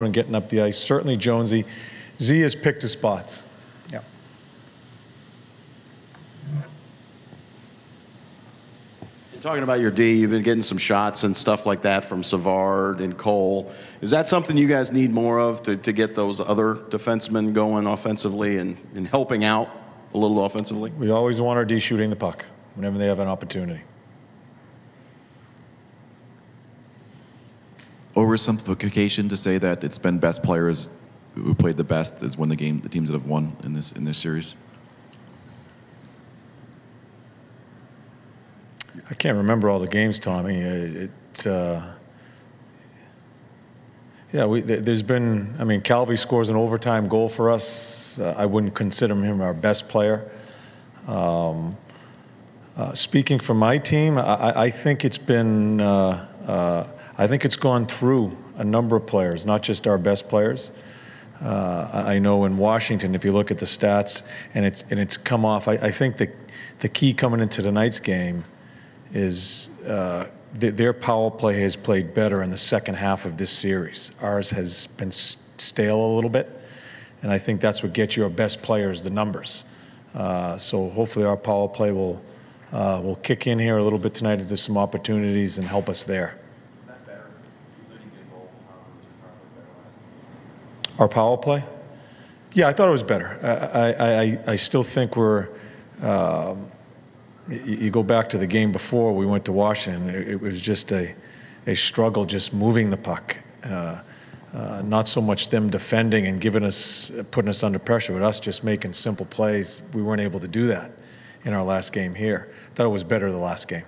and getting up the ice. Certainly Jonesy. Z has picked his spots. Yeah. Talking about your D, you've been getting some shots and stuff like that from Savard and Cole. Is that something you guys need more of to get those other defensemen going offensively and helping out a little offensively? We always want our D shooting the puck whenever they have an opportunity. Oversimplification to say that it's been best players who played the best is when the teams that have won in this series? I can't remember all the games, Tommy. There's been, I mean, Calvi scores an overtime goal for us. I wouldn't consider him our best player. Speaking for my team, I think it's been, I think it's gone through a number of players, not just our best players. I know in Washington, if you look at the stats, and it's come off, I think the key coming into tonight's game is their power play has played better in the second half of this series. Ours has been stale a little bit, and I think that's what gets your best players the numbers. So hopefully our power play will kick in here a little bit tonight if there's some opportunities and help us there. Is that better? You didn't get a goal. Our power play? Yeah, I thought it was better. I still think we're. You go back to the game before we went to Washington, it was just a struggle just moving the puck. Not so much them defending and putting us under pressure, but us just making simple plays. We weren't able to do that in our last game here. Thought it was better the last game.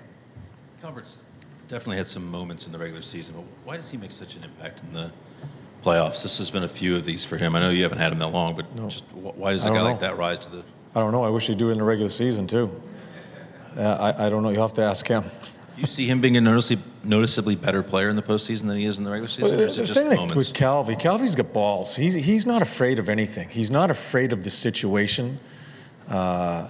Calvert's definitely had some moments in the regular season, but why does he make such an impact in the playoffs? This has been a few of these for him. I know you haven't had him that long, but just why does a guy like that rise to the... I don't know. I wish he'd do it in the regular season, too. I don't know. You'll have to ask him. You see him being a noticeably better player in the postseason than he is in the regular season, or is it just moments? With Calvi's got balls. He's not afraid of anything. He's not afraid of the situation. I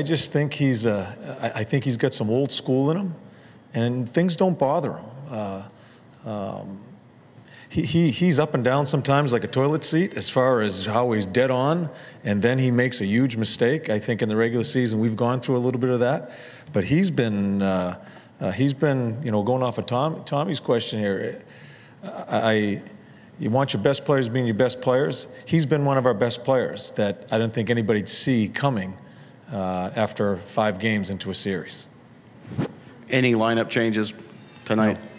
just think I think he's got some old school in him, and things don't bother him. He's up and down sometimes like a toilet seat as far as how he's dead on, and then he makes a huge mistake. I think in the regular season we've gone through a little bit of that, but he's been going off of Tommy's question here. You want your best players being your best players. He's been one of our best players that I don't think anybody'd see coming after 5 games into a series. Any lineup changes tonight? No.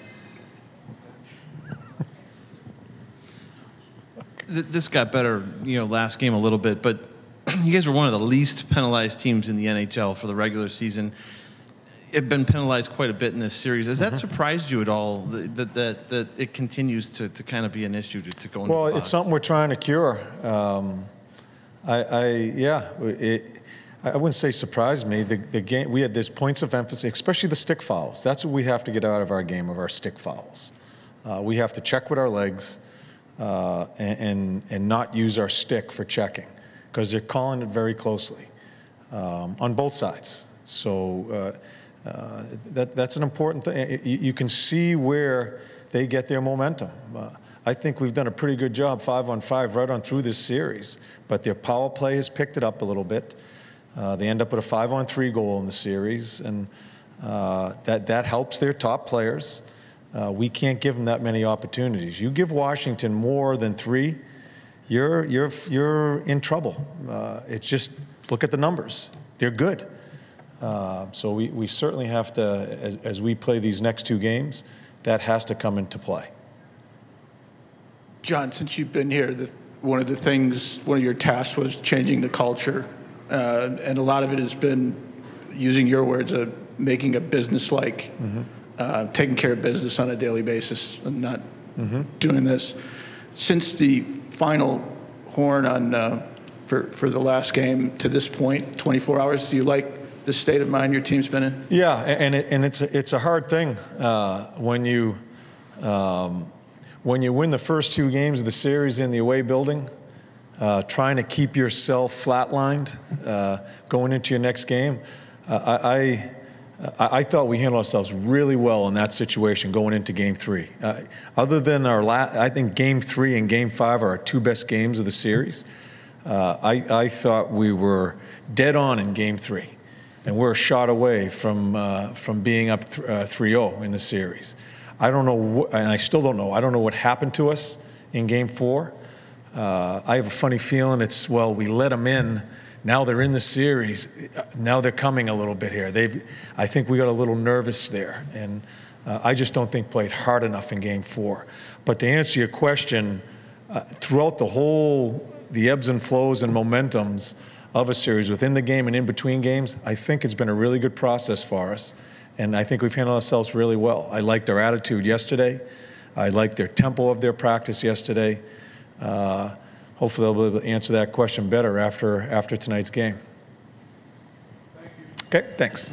This got better, last game a little bit, but you guys were one of the least penalized teams in the NHL for the regular season. You've been penalized quite a bit in this series. Has that surprised you at all, that it continues to kind of be an issue to go into the box? Well, it's something we're trying to cure. I wouldn't say surprised me. The game, we had this points of emphasis, especially the stick fouls. That's what we have to get out of our game, of our stick fouls. We have to check with our legs. And not use our stick for checking, because they're calling it very closely on both sides. So that's an important thing. You can see where they get their momentum. I think we've done a pretty good job 5-on-5 right on through this series, but their power play has picked it up a little bit. They end up with a 5-on-3 goal in the series, and that helps their top players. We can't give them that many opportunities. You give Washington more than 3, you're in trouble. It's just, look at the numbers. They're good. So we certainly have to, as we play these next 2 games, that has to come into play. John, since you've been here, one of your tasks was changing the culture, and a lot of it has been, using your words, making a business-like. Taking care of business on a daily basis and not doing this. Since the final horn for the last game to this point, 24 hours, do you like the state of mind your team's been in? Yeah, and it's a hard thing when you win the first 2 games of the series in the away building, trying to keep yourself flatlined going into your next game. I thought we handled ourselves really well in that situation going into Game 3. Other than I think Game 3 and Game 5 are our two best games of the series. I thought we were dead on in Game 3, and we're a shot away from being up 3-0 in the series. I don't know, and I still don't know. I don't know what happened to us in Game 4. I have a funny feeling we let them in. Now they're in the series. Now they're coming a little bit here. I think we got a little nervous there, and I just don't think played hard enough in Game 4. But to answer your question, throughout the ebbs and flows and momentums of a series within the game and in between games, I think it's been a really good process for us, and I think we've handled ourselves really well. I liked their attitude yesterday. I liked their tempo of their practice yesterday. Hopefully they'll be able to answer that question better after tonight's game. Thank you. Okay, thanks.